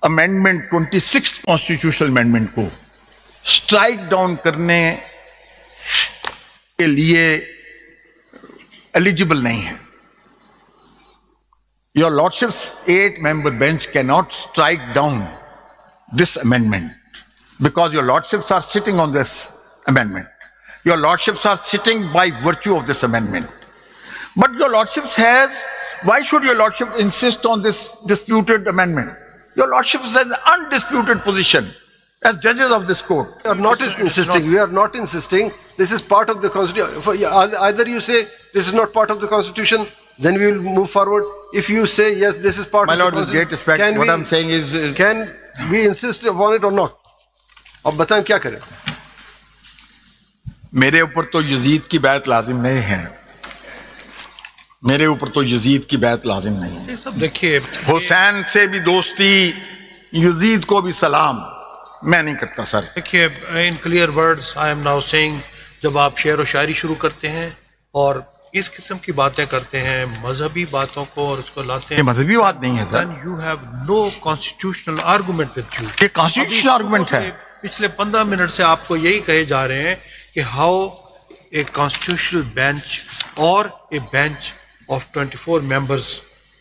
Amendment 26 constitutional amendment को strike down करने के लिए एलिजिबल नहीं है। Your Lordship's 8-member bench cannot strike down this amendment because your Lordships are sitting on this amendment. Your Lordships are sitting by virtue of this amendment. But your Lordships why should your Lordship insist on this disputed amendment? Your Lordship has an undisputed position as judges of this court. We are not insisting. We are not insisting. This is part of the Constitution. Either you say this is not part of the Constitution, then we will move forward. If you say yes, this is part My of Lord, the with Constitution, great respect, what I'm saying is can we insist upon it or not? अब बताएं क्या करें? मेरे ऊपर तो Yazid की बैत लाजिम नहीं है। मेरे ऊपर तो यजीद की बैत लाजिम नहीं है। सब देखिए, हुसैन से भी दोस्ती, यजीद को भी सलाम मैं नहीं करता सर। देखिए, in clear words I am now saying, जब आप शेर व शायरी शुरू करते हैं और इस किस्म की बातें करते हैं, मजहबी बातों को और उसको लाते हैं, मजहबी बात नहीं है sir. then you have no constitutional argument with you. ये कॉन्स्टिट्यूशनल आर्गुमेंट है। पिछले 15 मिनट से आपको यही कहे जा रहे हैं कि हाउ ए कॉन्स्टिट्यूशनल बेंच और ए bench of 24 members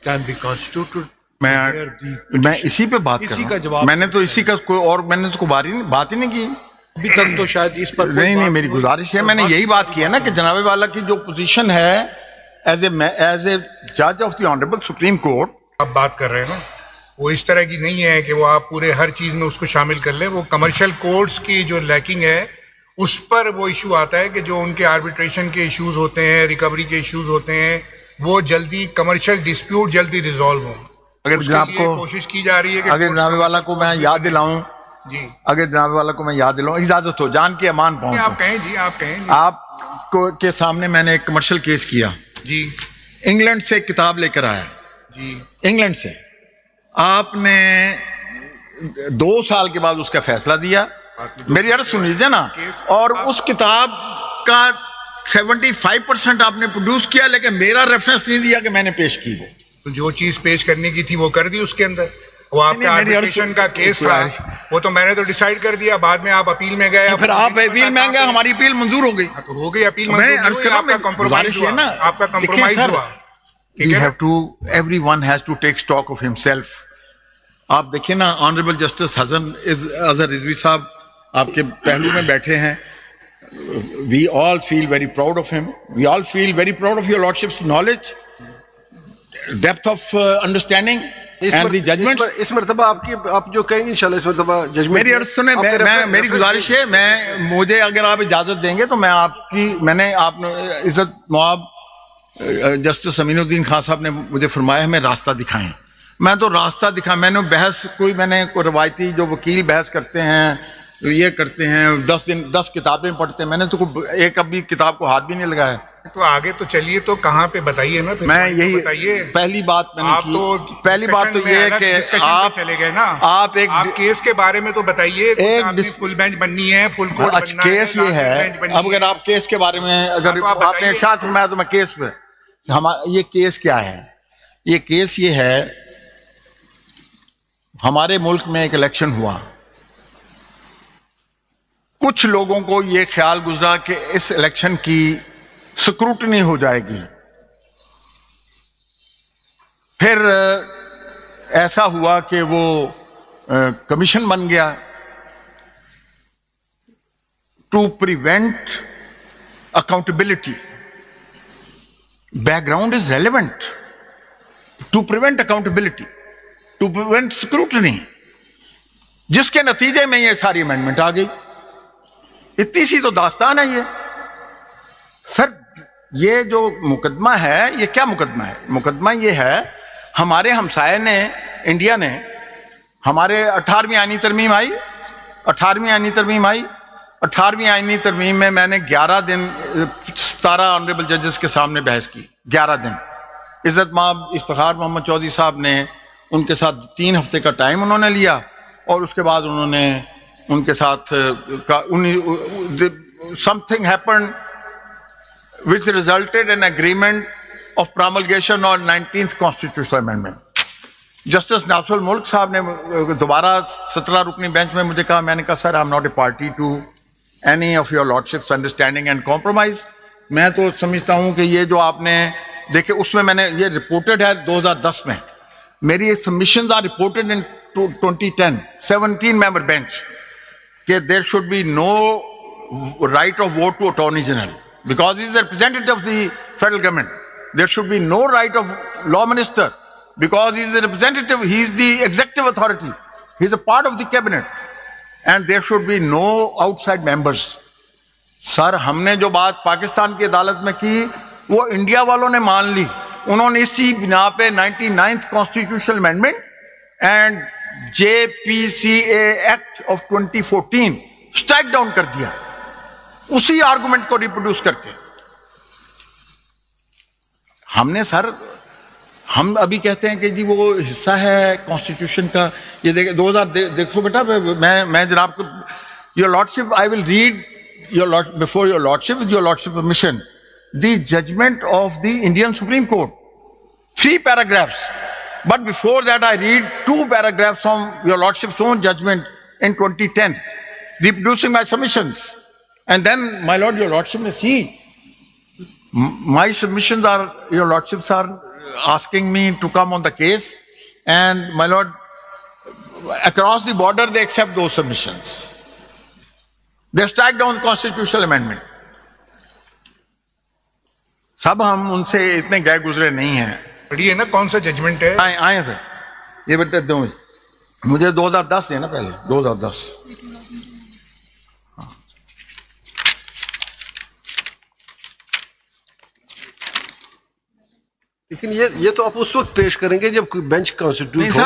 can be constituted. मैं इसी पे बात कर रहा हूं। मैंने तो इसी का कोई और मैंने तो बात ही नहीं की अभी तक, तो शायद इस पर नहीं मेरी गुजारिश है, मैंने यही बात की है ना कि जनाबे वाला की जो पोजीशन है एज ए जज of the honourable supreme court आप बात कर रहे हैं ना, वो इस तरह की नहीं है कि वो आप पूरे हर चीज में उसको शामिल कर ले। वो कमर्शियल कोर्ट्स की जो लैकिंग है उस पर वो इशू आता है कि जो उनके आर्बिट्रेशन के इश्यूज होते हैं, रिकवरी के इश्यूज होते हैं, वो जल्दी कमर्शियल डिस्प्यूट जल्दी रिजॉल्व हो। अगर जनाब को कोशिश की जा रही है कि अगर जनाबे वाला को मैं याद दिलाऊं जी, अगर जनाबे वाला को मैं याद दिलाऊं, इजाजत हो, जान के अमान पाऊं, आप कहें जी, आप कहें जी। आपको के सामने मैंने एक कमर्शियल केस किया जी, इंग्लैंड से किताब लेकर आया जी, इंग्लैंड से, आपने 2 साल के बाद उसका फैसला दिया। मेरी अर्ज सुन लीजिए ना, और उस किताब का 75% आपने प्रोड्यूस किया, लेकिन मेरा रेफरेंस नहीं दिया कि मैंने पेश की। वो तो जो चीज पेश करने की थी वो कर दी उसके अंदर। वो आपका आर्बिट्रेशन का केस था, वो तो मैंने तो डिसाइड कर दिया। बाद में आप अपील में गए, फिर आप अपील में गए, हमारी अपील मंजूर हो गई। तो हो गई अपील मंजूर, आपका कंप्रोमाइज हुआ ना, आपका कंप्रोमाइज हुआ। We have to, everyone has to take stock of himself. आप देखिए ना, ऑनरेबल जस्टिस अजहर रिजवी साहब आपके पहलू में बैठे हैं। We all feel very proud of him. We all feel very proud of your lordship's knowledge, depth of understanding and the judgments. इस मर्तबा आप जो कहेंगे इंशाल्लाह इस मर्तबा जजमेंट। मेरी अर्ज सुने, मेरी गुजारिश है, मुझे अगर आप इजाजत देंगे तो मैंने आपने इज्जत नवाब जस्टिस अमीनुद्दीन खान साहब ने मुझे फरमाया हमें रास्ता दिखाएं। मैं तो रास्ता मैंने मैंने कोई रवायती जो वकील बहस करते हैं, ये करते हैं, 10 किताबें पढ़ते हैं, मैंने तो एक अभी किताब को हाथ भी नहीं लगाया। तो आगे तो चलिए, तो कहाँ पे बताइए ना, मैं यही बताइए। पहली बात मैंने की, तो पहली बात तो ये है कि आप चले गए ना, आप केस के बारे में तो बताइए। एक फुल बेंच बननी है, फुल कोर्ट बनना है। केस ये है, अब अगर आप केस के बारे में अगर आपने साथ फरमाया तो मैं केस पे, ये केस क्या है? ये केस ये है, हमारे मुल्क में एक इलेक्शन हुआ, कुछ लोगों को ये ख्याल गुजरा कि इस इलेक्शन की स्क्रूटनी हो जाएगी। फिर ऐसा हुआ कि वो कमीशन बन गया to prevent accountability. Background is relevant to prevent accountability, to prevent scrutiny, जिसके नतीजे में ये सारी अमेंडमेंट आ गई। इतनी सी तो दास्तान है ये सर। ये जो मुकदमा है, ये क्या मुकदमा है? मुकदमा ये है, हमारे हमसाये ने, इंडिया ने, हमारे 18वीं आईनी तरमीम आई, 18वीं आईनी तरमीम आई, 18वीं आईनी तरमीम में मैंने 11 दिन 17 ऑनरेबल जजेस के सामने बहस की। 11 दिन इज्जत माब इफ्तिखार मोहम्मद चौधरी साहब ने, उनके साथ 3 हफ्ते का टाइम उन्होंने लिया, और उसके बाद उन्होंने उनके साथ something happened which resulted in agreement of promulgation on 19th constitutional amendment. Justice Nasrul Mulk साहब ने दोबारा 17 रुकनी बेंच में मुझे कहा, मैंने कहा sir I am not a party to any of your lordships understanding and compromise. मैं तो समझता हूं कि ये जो आपने देखे उसमें मैंने ये रिपोर्टेड है 2010 में, मेरी submissions are reported in 2010 17 member bench कि there should be no right of vote to Attorney General because he is a representative of the federal government. There should be no right of law minister because he is a representative, he is the executive authority, he is a part of the cabinet, and there should be no outside members. Sir हमने जो बात पाकिस्तान की अदालत में की वो India वालों ने मान ली, उन्होंने इसी बिना पे 99th constitutional amendment and JPCA act of 2014 strike down कर दिया, उसी आर्गुमेंट को रिप्रोड्यूस करके। हमने सर हम अभी कहते हैं कि जी वो हिस्सा है कॉन्स्टिट्यूशन का, ये देखे 2000 देखो बेटा, मैं जनाब को your lordship I will read your lord before your lordship with your lordship permission the judgment of the Indian supreme court 3 paragraphs, but before that I read 2 paragraphs from your lordship's own judgment in 2010 reproducing my submissions. And then, my lord, your lordship may see, my submissions are, your lordships are asking me to come on the case, and my lord, across the border they accept those submissions. They strike down constitutional amendment. सब हम उनसे इतने गए गुजरे नहीं हैं। पढ़िए ना कौन सा जजमेंट है। आए सर, ये बेटा दो मुझे 2010 है ना, पहले 2010। लेकिन ये तो आप उस वक्त पेश करेंगे जब बेंच कॉन्स्टिट्यूट हो,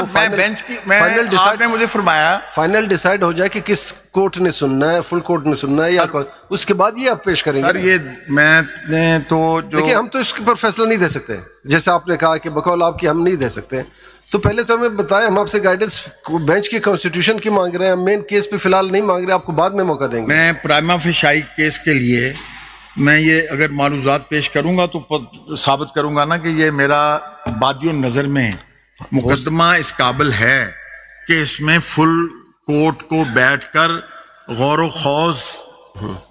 आपने मुझे फरमाया फाइनल डिसाइड हो जाए कि किस कोर्ट ने सुनना है, फुल कोर्ट ने सुनना है, या उसके बाद ये आप पेश करेंगे। सर ये मैंने तो जो देखिए हम तो इसके ऊपर फैसला नहीं दे सकते, जैसे आपने कहा कि बकौल आपकी हम नहीं दे सकते, तो पहले तो हमें बताएं, हम आपसे गाइडेंस बेंच की कॉन्स्टिट्यूशन की मांग रहे हैं, मेन केस पे फिलहाल नहीं मांग रहे, आपको बाद में मौका देंगे। मैं प्राइमा फेशाई केस के लिए मैं ये अगर मालूमात पेश करूंगा तो साबित करूंगा ना कि ये मेरा बादियों नजर में मुकदमा इस काबिल है कि इसमें फुल कोर्ट को बैठकर गौर खौज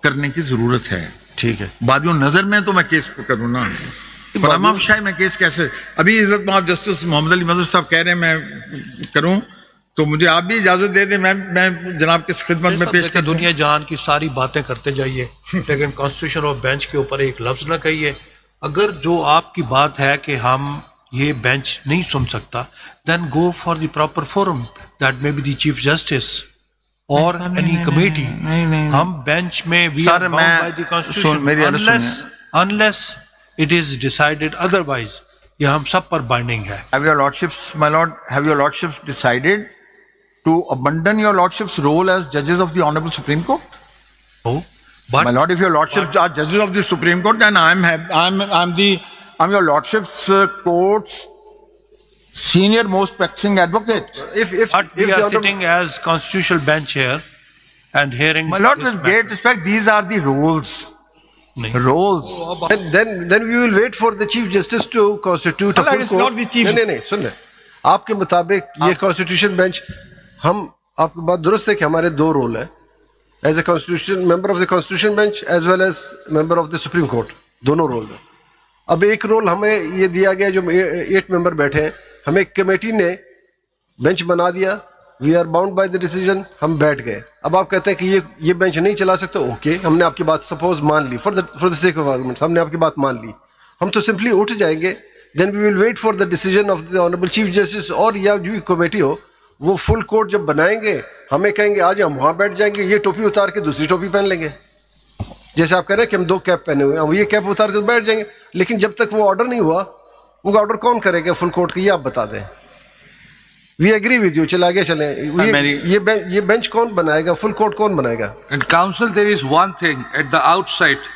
करने की जरूरत है। ठीक है, बादियों नजर में तो मैं केस करूँ ना, प्राइमा फेशाई में केस कैसे, अभी इज्जत माफ जस्टिस मोहम्मद अली मजहर साहब कह रहे हैं मैं करूं, तो मुझे आप भी इजाजत दे दें, मैं जनाब की खिदमत में पेश कर। दुनिया जहान की सारी बातें करते जाइए लेकिन कॉन्स्टिट्यूशन ऑफ बेंच के ऊपर एक लफ्ज ना कहिए। अगर जो आपकी बात है कि हम ये बेंच नहीं सुन सकता, then go for the proper forum, that may be the chief justice और एनी कमेटी। हम बेंच में we are bound by the constitution unless it is decided otherwise. ये हम सब पर बाइंडिंग है। Have your lordships, my lord, have your lordships decided to abandon your lordship's role as judges of the Honorable Supreme Court? Oh, but my lord, if your lordships are judges of the Supreme Court, then I'm your lordship's court's senior most practicing advocate. If we are sitting as constitutional bench here and hearing, my lord, with great respect, these are the rules. Roles. And then we will wait for the Chief Justice to constitute a full court. नहीं सुन ले, आपके मुताबिक ये constitution bench, हम आपकी बात दुरुस्त है कि हमारे 2 रोल है, as a constitution member of the constitution bench as well as member of the supreme court, दोनों रोल है। अब एक रोल हमें ये दिया गया, जो 8 मेंबर बैठे हैं, हमें एक कमेटी ने बेंच बना दिया, we are bound by the decision, हम बैठ गए। अब आप कहते हैं कि ये बेंच नहीं चला सकते, ओके, हमने आपकी बात सपोज मान ली, for the sake of arguments हमने आपकी बात मान ली, हम तो सिंपली उठ जाएंगे, then we will wait for the decision of the honourable chief justice, और या जो कमेटी हो वो फुल कोर्ट जब बनाएंगे हमें कहेंगे आज हम वहां बैठ जाएंगे, ये टोपी उतार के दूसरी टोपी पहन लेंगे, जैसे आप कह रहे हैं कि हम 2 कैप पहने हुए, हम ये कैप उतार के बैठ जाएंगे। लेकिन जब तक वो ऑर्डर नहीं हुआ, वो ऑर्डर कौन करेगा फुल कोर्ट का, ये आप बता दें। We agree with you, चले आगे चले। ये बेंच कौन बनाएगा, फुल कोर्ट कौन बनाएगा? In council there is one thing at the outside